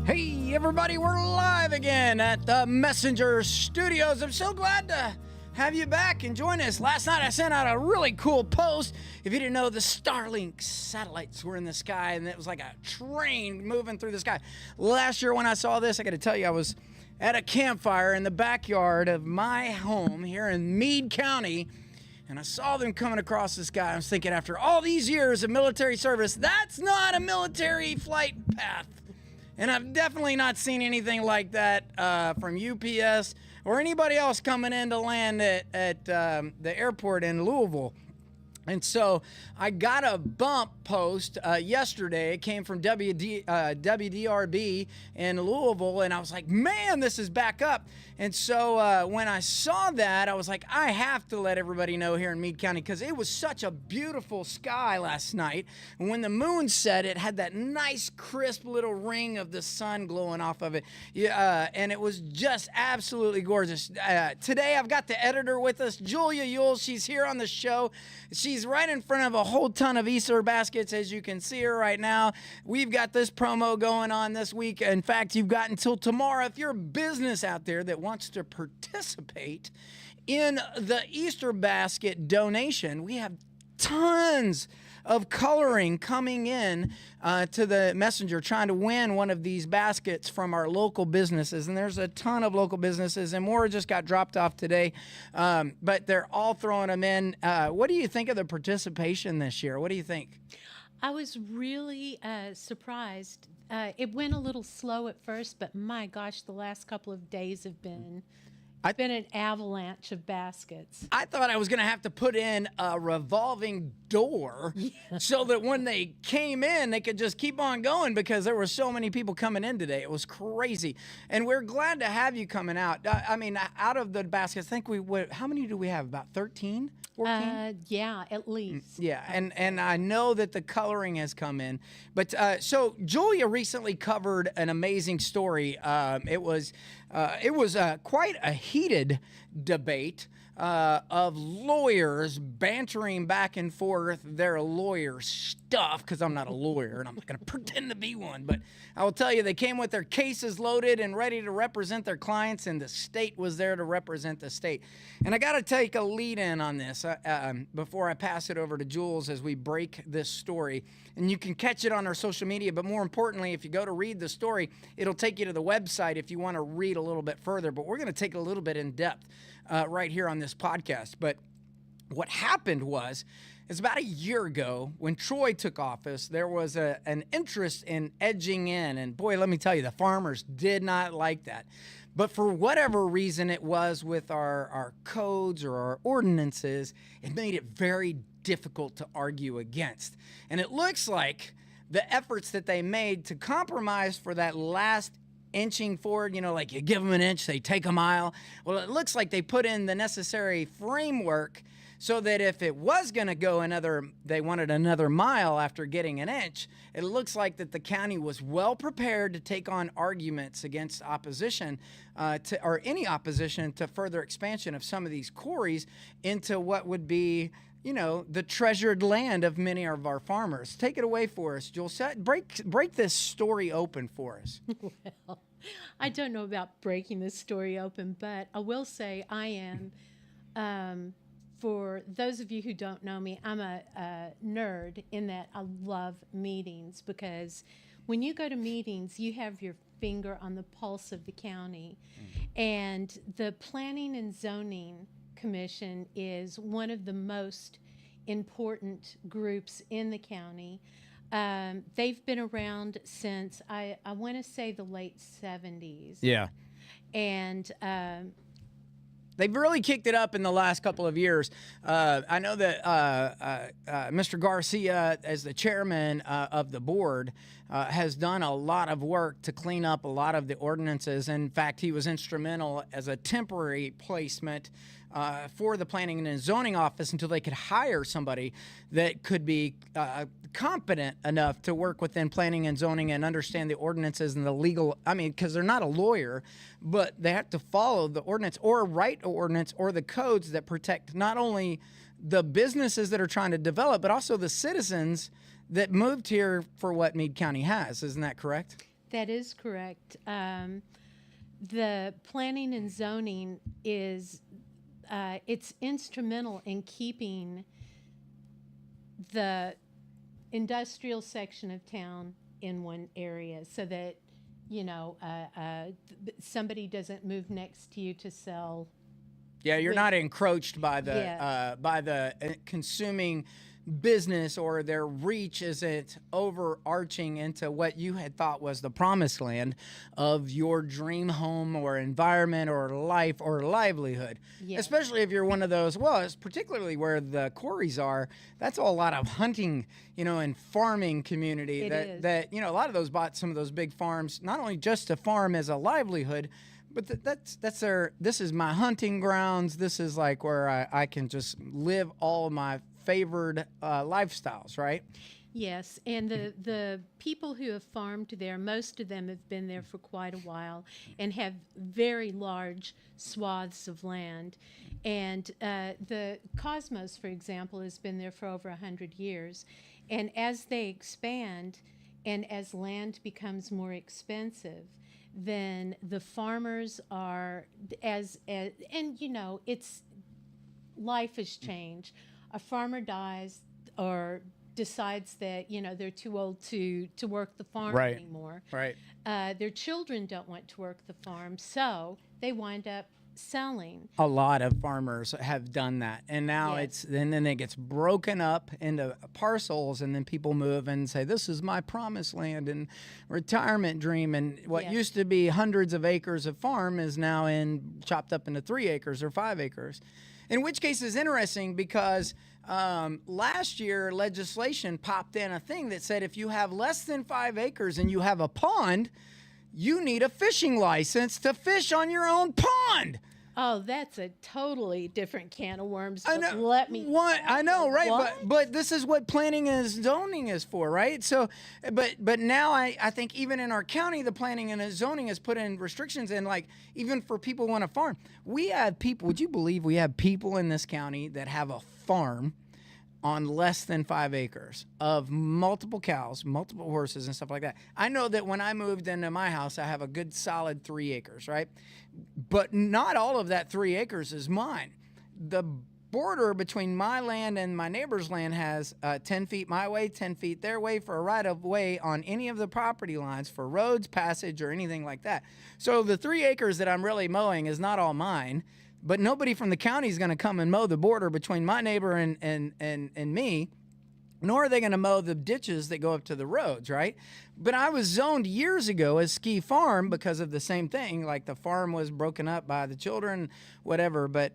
Hey everybody, we're live again at the Messenger Studios. I'm so glad to have you back and join us. Last night I sent out a really cool post. If you didn't know, the Starlink satellites were in the sky and it was like a train moving through the sky. Last year when I saw this, I got to tell you, I was at a campfire in the backyard of my home here in Meade County, and I saw them coming across the sky. I was thinking, after all these years of military service, that's not a military flight path. And I've definitely not seen anything like that from UPS or anybody else coming in to land at the airport in Louisville. And so I got a bump post yesterday. It came from WDRB in Louisville, and I was like, man, this is back up. And so when I saw that, I was like, I have to let everybody know here in Meade County, because it was such a beautiful sky last night. And when the moon set, it had that nice, crisp little ring of the sun glowing off of it. And it was just absolutely gorgeous. Today, I've got the editor with us, Julia Yule. She's here on the show. She's right in front of a whole ton of Easter baskets, as you can see her right now. We've got this promo going on this week. In fact, you've got until tomorrow. If you're a business out there that wants to participate in the Easter basket donation, we have tons of coloring coming in to the Messenger, trying to win one of these baskets from our local businesses. And there's a ton of local businesses, and more just got dropped off today, but they're all throwing them in. What do you think of the participation this year? What do you think? I was really surprised. It went a little slow at first, but my gosh, the last couple of days have been an avalanche of baskets. I thought I was going to have to put in a revolving door so that when they came in, they could just keep on going, because there were so many people coming in today. It was crazy. And we're glad to have you coming out. I mean, out of the baskets, I think how many do we have? About 13? 14? Yeah, at least. Yeah, and I know that the coloring has come in. But so Julia recently covered an amazing story. It was quite a heated debate of lawyers bantering back and forth their lawyer stuff, because I'm not a lawyer and I'm not going to pretend to be one, but I will tell you, they came with their cases loaded and ready to represent their clients, and the state was there to represent the state. And I got to take a lead in on this before I pass it over to Jules as we break this story. And you can catch it on our social media, but more importantly, if you go to read the story, it'll take you to the website if you want to read a little bit further. But we're going to take a little bit in depth right here on this podcast. But what happened was, it's about a year ago when Troy took office, there was an interest in edging in. And boy, let me tell you, the farmers did not like that. But for whatever reason it was with our codes or our ordinances, it made it very difficult to argue against. And it looks like the efforts that they made to compromise for that last inching forward, like you give them an inch, they take a mile. Well, it looks like they put in the necessary framework so that if it was going to go they wanted another mile after getting an inch, it looks like that the county was well prepared to take on arguments against opposition or any opposition to further expansion of some of these quarries into what would be, the treasured land of many of our farmers. Take it away for us, Jules. Break this story open for us. Well, I don't know about breaking this story open, but I will say I am, for those of you who don't know me, I'm a nerd in that I love meetings, because when you go to meetings, you have your finger on the pulse of the county. And the Planning and Zoning Commission is one of the most important groups in the county. They've been around since, I want to say, the late 70s. Yeah. And they've really kicked it up in the last couple of years. I know that Mr. Garcia, as the chairman of the board, has done a lot of work to clean up a lot of the ordinances. In fact, he was instrumental as a temporary placement for the Planning and Zoning Office until they could hire somebody that could be competent enough to work within planning and zoning and understand the ordinances and the legal, because they're not a lawyer, but they have to follow the ordinance or write an ordinance or the codes that protect not only the businesses that are trying to develop, but also the citizens that moved here for what Meade County has. Isn't that correct? That is correct. The planning and zoning is it's instrumental in keeping the industrial section of town in one area, so that somebody doesn't move next to you to sell. Yeah, you're not encroached by the Yes. consuming business, or their reach isn't overarching into what you had thought was the promised land of your dream home or environment or life or livelihood. Yes. Especially if you're one of those, well, it's particularly where the quarries are, that's a lot of hunting, and farming community. It is. That a lot of those bought some of those big farms, not only just to farm as a livelihood, but that's their, this is my hunting grounds. This is like where I can just live all my favored lifestyles, right? Yes, and the people who have farmed there, most of them have been there for quite a while and have very large swaths of land. And the Cosmos, for example, has been there for over 100 years. And as they expand and as land becomes more expensive, then the farmers are it's life has changed. A farmer dies or decides that they're too old to work the farm Right. anymore. Right. Their children don't want to work the farm, so they wind up selling. A lot of farmers have done that, and now Yes. then it gets broken up into parcels, and then people move and say, this is my promised land and retirement dream, and what Yes. used to be hundreds of acres of farm is now chopped up into 3 acres or 5 acres. In which case is interesting, because last year legislation popped in a thing that said if you have less than 5 acres and you have a pond, you need a fishing license to fish on your own pond. Oh, that's a totally different can of worms. I But know. let me. What I know, right? What? But this is what planning and zoning is for, right? So, but now I think even in our county, the planning and zoning has put in restrictions, and like even for people who want to farm, we have people. Would you believe we have people in this county that have a farm on less than 5 acres of multiple cows, multiple horses, and stuff like that? I know that when I moved into my house, I have a good solid 3 acres, right? But not all of that 3 acres is mine. The border between my land and my neighbor's land has 10 feet my way, 10 feet their way for a right of way on any of the property lines for roads, passage, or anything like that. So the 3 acres that I'm really mowing is not all mine, but nobody from the county is going to come and mow the border between my neighbor and me, nor are they going to mow the ditches that go up to the roads, right? But I was zoned years ago as ski farm because of the same thing. Like the farm was broken up by the children, whatever. But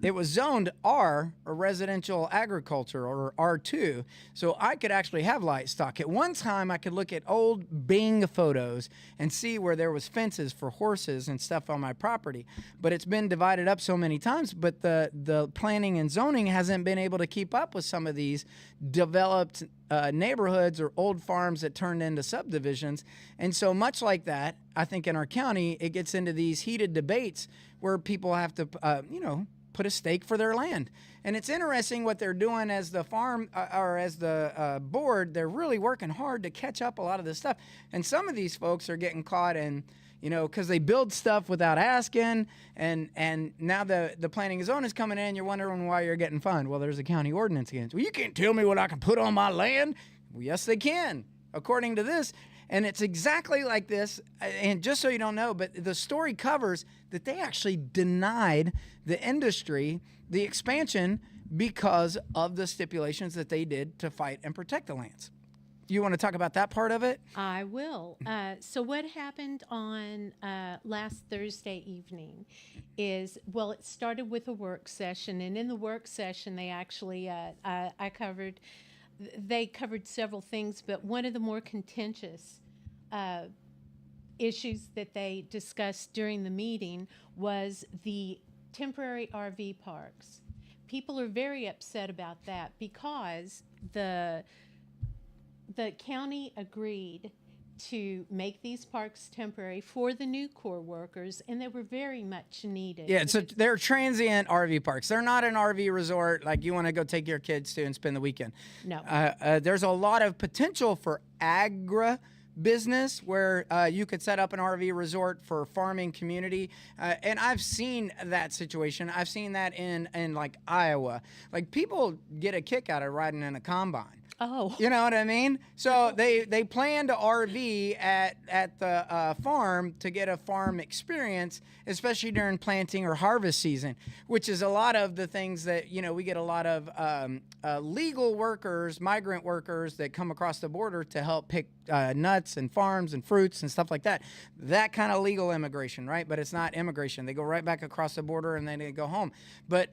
it was zoned R, or residential agriculture, or R2. So I could actually have livestock. At one time, I could look at old Bing photos and see where there was fences for horses and stuff on my property. But it's been divided up so many times. But the planning and zoning hasn't been able to keep up with some of these developed neighborhoods or old farms that turned into subdivisions. And so much like that, I think in our county, it gets into these heated debates where people have to, put a stake for their land. And it's interesting what they're doing as the farm or as the board. They're really working hard to catch up a lot of this stuff. And some of these folks are getting caught in, because they build stuff without asking, and now the planning and zone is coming in. You're wondering why you're getting fined. Well, there's a county ordinance against. Well, you can't tell me what I can put on my land. Well, yes, they can, according to this. And it's exactly like this. And just so you don't know, but the story covers that they actually denied the industry the expansion because of the stipulations that they did to fight and protect the lands. You want to talk about that part of it? I will. So what happened on last Thursday evening is, well, it started with a work session, and in the work session, they actually, they covered several things, but one of the more contentious issues that they discussed during the meeting was the temporary RV parks. People are very upset about that because the county agreed to make these parks temporary for the new Corps workers, and they were very much needed. Yeah, so they're transient RV parks. They're not an RV resort like you want to go take your kids to and spend the weekend. No. There's a lot of potential for business where you could set up an RV resort for farming community. And I've seen that situation. I've seen that in like Iowa. Like people get a kick out of riding in a combine. Oh. You know what I mean? So they plan to RV at the farm to get a farm experience, especially during planting or harvest season, which is a lot of the things that, you know, we get a lot of legal workers, migrant workers that come across the border to help pick nuts and farms and fruits and stuff like that. That kind of legal immigration, right? But it's not immigration. They go right back across the border and then they go home. But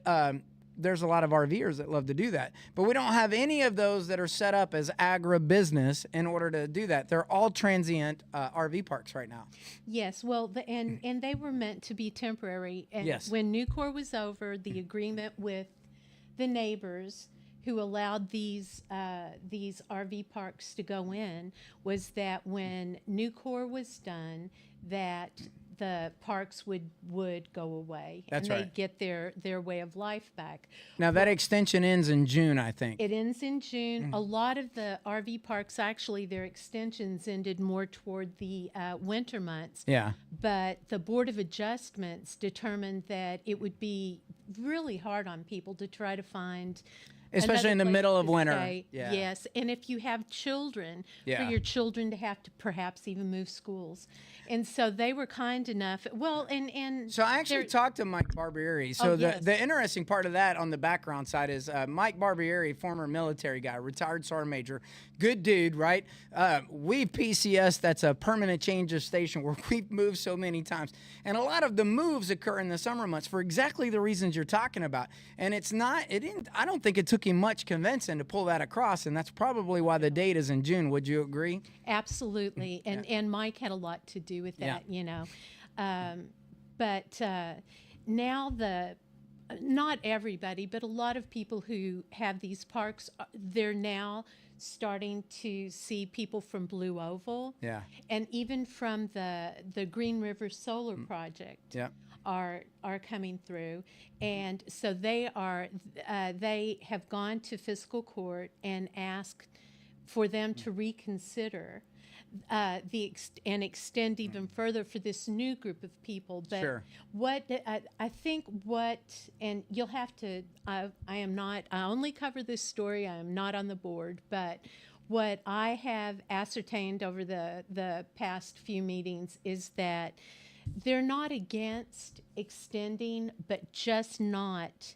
there's a lot of RVers that love to do that. But we don't have any of those that are set up as agribusiness in order to do that. They're all transient RV parks right now. Yes, well, and they were meant to be temporary. And Yes. when Nucor was over, the agreement with the neighbors who allowed these RV parks to go in was that when Nucor was done, that the parks would go away. That's and right. they'd get their way of life back. Now, that extension ends in June, I think. It ends in June. A lot of the RV parks, actually, their extensions ended more toward the winter months. Yeah. But the Board of Adjustments determined that it would be really hard on people to try to find Especially in the another place middle of to winter. stay. Yeah. Yes, and if you have children, Yeah. for your children to have to perhaps even move schools. And so they were kind enough. Well, and So I actually there- talked to Mike Barbieri. So Oh, yes. the interesting part of that on the background side is Mike Barbieri, former military guy, retired sergeant major, good dude, right? We've PCS, that's a permanent change of station where we've moved so many times. And a lot of the moves occur in the summer months for exactly the reasons you're talking about. And I don't think it took him much convincing to pull that across. And that's probably why the date is in June. Would you agree? Absolutely, and Mike had a lot to do with that, you know. But now not everybody, but a lot of people who have these parks, they're now starting to see people from Blue Oval, Yeah. and even from the Green River Solar Project. Yeah. Are coming through, and so they have gone to fiscal court and asked for them to reconsider and extend even further for this new group of people. But Sure. I think and you'll have to, I only cover this story, I am not on the board, but what I have ascertained over the past few meetings is that they're not against extending, but just not.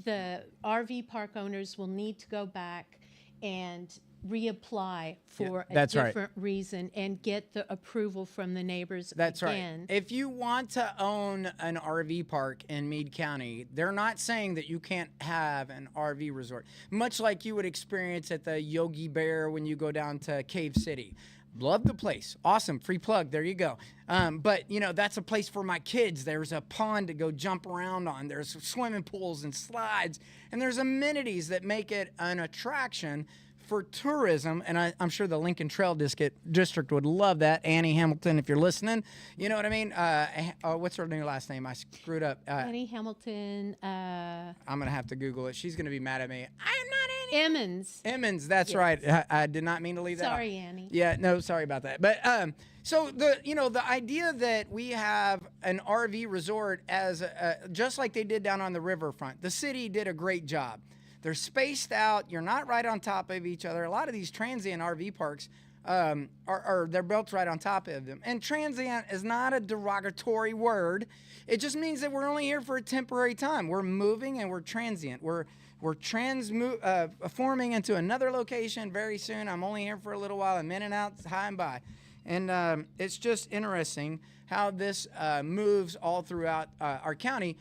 The RV park owners will need to go back and reapply for a that's right. different reason and get the approval from the neighbors That's again. right. If you want to own an RV park in Meade County, they're not saying that you can't have an RV resort, much like you would experience at the Yogi Bear when you go down to Cave City. Love the place. Awesome. Free plug. There you go. But, you know, that's a place for my kids. There's a pond to go jump around on. There's swimming pools and slides. And there's amenities that make it an attraction for tourism, and I'm sure the Lincoln Trail District would love that. Annie Hamilton, if you're listening, you know what I mean? What's her new last name? I screwed up. Annie Hamilton. I'm going to have to Google it. She's going to be mad at me. I'm not Annie. Emmons. Emmons, that's Yes. right. I did not mean to leave that out. Sorry, Annie. Yeah, no, sorry about that. But so the idea that we have an RV resort as just like they did down on the riverfront, the city did a great job. They're spaced out. You're not right on top of each other. A lot of these transient RV parks they're built right on top of them. And transient is not a derogatory word. It just means that we're only here for a temporary time. We're moving and we're transient. We're forming into another location very soon. I'm only here for a little while. I'm in and out, high and by. And it's just interesting how this moves all throughout our county.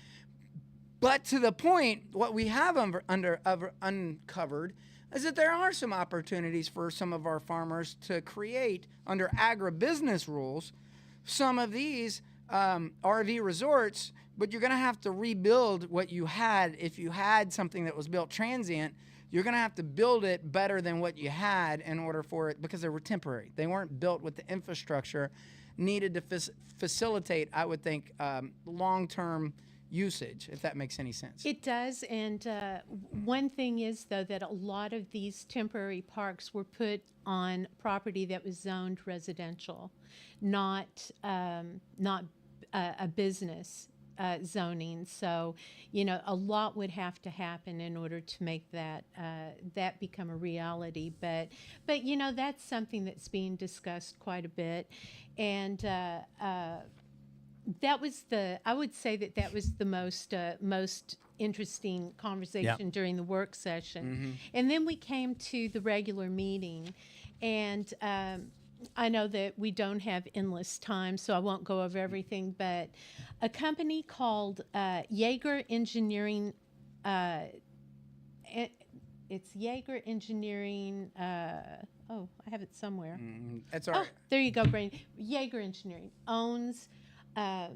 But to the point, what we have uncovered is that there are some opportunities for some of our farmers to create, under agribusiness rules, some of these RV resorts, but you're going to have to rebuild what you had. If you had something that was built transient, you're going to have to build it better than what you had in order for it, because they were temporary. They weren't built with the infrastructure needed to facilitate, I would think, long-term usage, if that makes any sense. It does, and one thing is, though, that a lot of these temporary parks were put on property that was zoned residential, not a business zoning. So, a lot would have to happen in order to make that that become a reality. But that's something that's being discussed quite a bit, and that was I would say that was the most interesting conversation during the work session. And then we came to the regular meeting, and I know that we don't have endless time, so I won't go over everything, but a company called Jaeger Engineering, it's Jaeger Engineering, I have it somewhere. That's all right. Oh, there you go, Brain. Jaeger Engineering owns a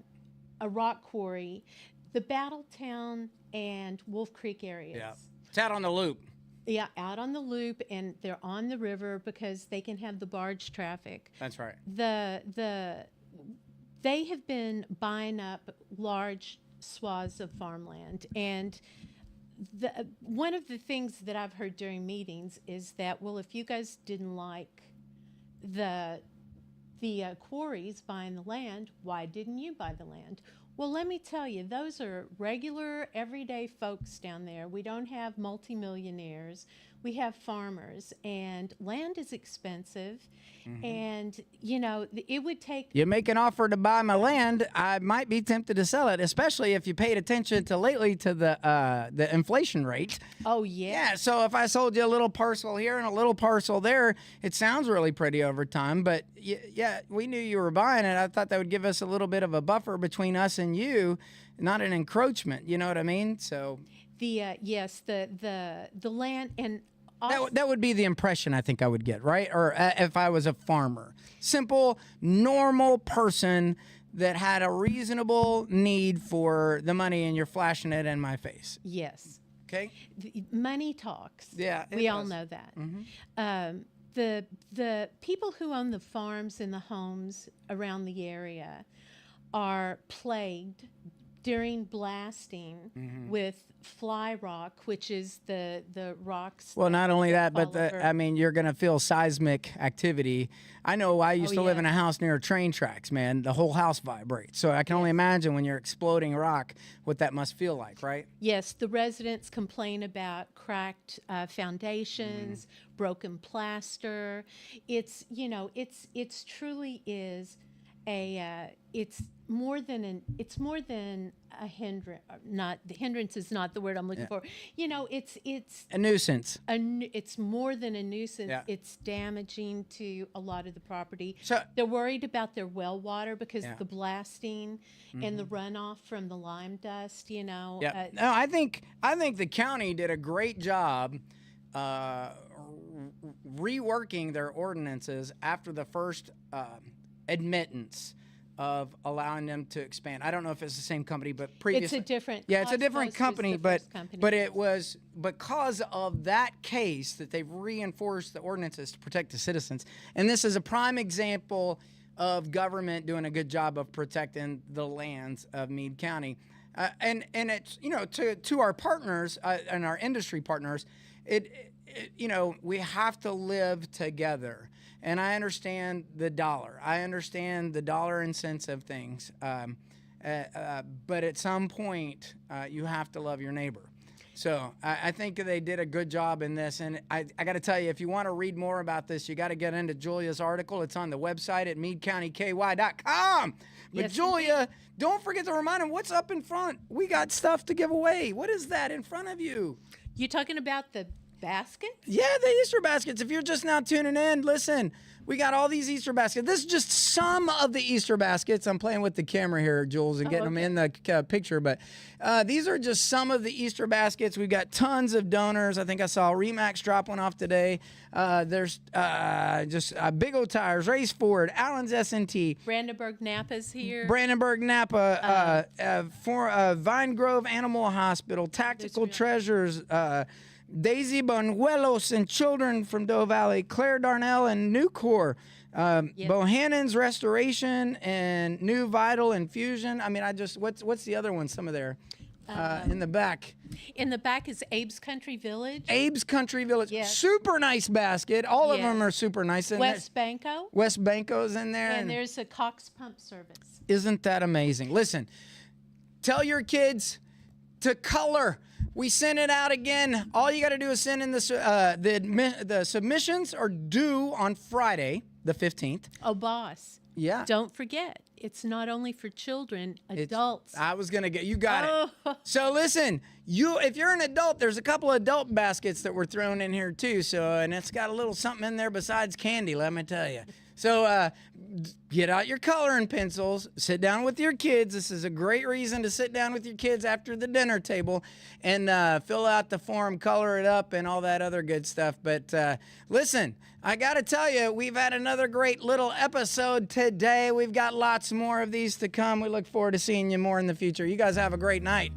rock quarry, the Battletown and Wolf Creek areas. Yeah. It's out on the loop. Yeah, out on the loop, and they're on the river because they can have the barge traffic. That's right. They have been buying up large swaths of farmland, and one of the things that I've heard during meetings is that, well, if you guys didn't like the quarries buying the land, why didn't you buy the land? Well, let me tell you, those are regular, everyday folks down there. We don't have multimillionaires. We have farmers, and land is expensive. And, it would take... You make an offer to buy my land, I might be tempted to sell it, especially if you paid attention to lately to the inflation rate. Oh, yeah. Yeah, so if I sold you a little parcel here and a little parcel there, it sounds really pretty over time, but yeah, we knew you were buying it. I thought that would give us a little bit of a buffer between us and you, not an encroachment, you know what I mean? So yes, the land, and that would be the impression I think I would get, right? Or if I was a farmer, simple, normal person that had a reasonable need for the money, and you're flashing it in my face. yes. Okay. Money talks. Yeah, it we all does. know that. The people who own the farms and the homes around the area are plagued during blasting with fly rock, which is the rocks. Well, not only that, fall but over. you're going to feel seismic activity. I know I used to live yeah. in a house near train tracks, man. The whole house vibrates. So I can only imagine when you're exploding rock what that must feel like, right? Yes, the residents complain about cracked foundations, broken plaster. It's truly is it's more than a hindrance. Not the hindrance is not the word I'm looking for. It's A nuisance. it's more than a nuisance. Yeah. It's damaging to a lot of the property. So- they're worried about their well water because Yeah. the blasting and the runoff from the lime dust. Yeah. No, I think the county did a great job reworking their ordinances after the first admittance of allowing them to expand. I don't know if it's the same company, but previously It's a different. yeah, it's a different Cosmos is company, the but first company. but it was because of that case that they've reinforced the ordinances to protect the citizens. And this is a prime example of government doing a good job of protecting the lands of Meade County. And it's to our partners and our industry partners, we have to live together. And I understand the dollar. I understand the dollar and cents of things. But at some point, you have to love your neighbor. So I think they did a good job in this. And I got to tell you, if you want to read more about this, you got to get into Julia's article. It's on the website at meadecountyky.com. But Yes, Julia, don't forget to remind them what's up in front. We got stuff to give away. What is that in front of you? You talking about the baskets? Yeah, the Easter baskets. If you're just now tuning in, listen, we got all these Easter baskets. This is just some of the Easter baskets. I'm playing with the camera here, Jules, and getting them in the picture. But these are just some of the Easter baskets. We've got tons of donors. I think I saw Remax drop one off today. There's just Big O Tires, Race Ford, Allen's S&T. Brandenburg Napa's here. Brandenburg Napa, Vine Grove Animal Hospital, Tactical Treasures, Daisy Bonuelos and children from Doe Valley, Claire Darnell and Nucor, Yes. Bohannon's Restoration and New Vital Infusion. I mean, what's the other one? Some of there in the back. In the back is Abe's Country Village. Abe's Country Village. Yes. Super nice basket. All of them Yes. are super nice. And West Banco. West Banco's in there. And there's a Cox Pump Service. Isn't that amazing? Listen, tell your kids to color. We sent it out again. All you got to do is send in the submissions are due on Friday, the 15th. Oh, boss. Yeah. Don't forget, it's not only for children, adults. I was going to get, you got Oh. it. So listen, if you're an adult, there's a couple of adult baskets that were thrown in here too. So, and it's got a little something in there besides candy, let me tell you. So get out your coloring pencils, sit down with your kids. This is a great reason to sit down with your kids after the dinner table and fill out the form, color it up, and all that other good stuff. But listen, I got to tell you, we've had another great little episode today. We've got lots more of these to come. We look forward to seeing you more in the future. You guys have a great night.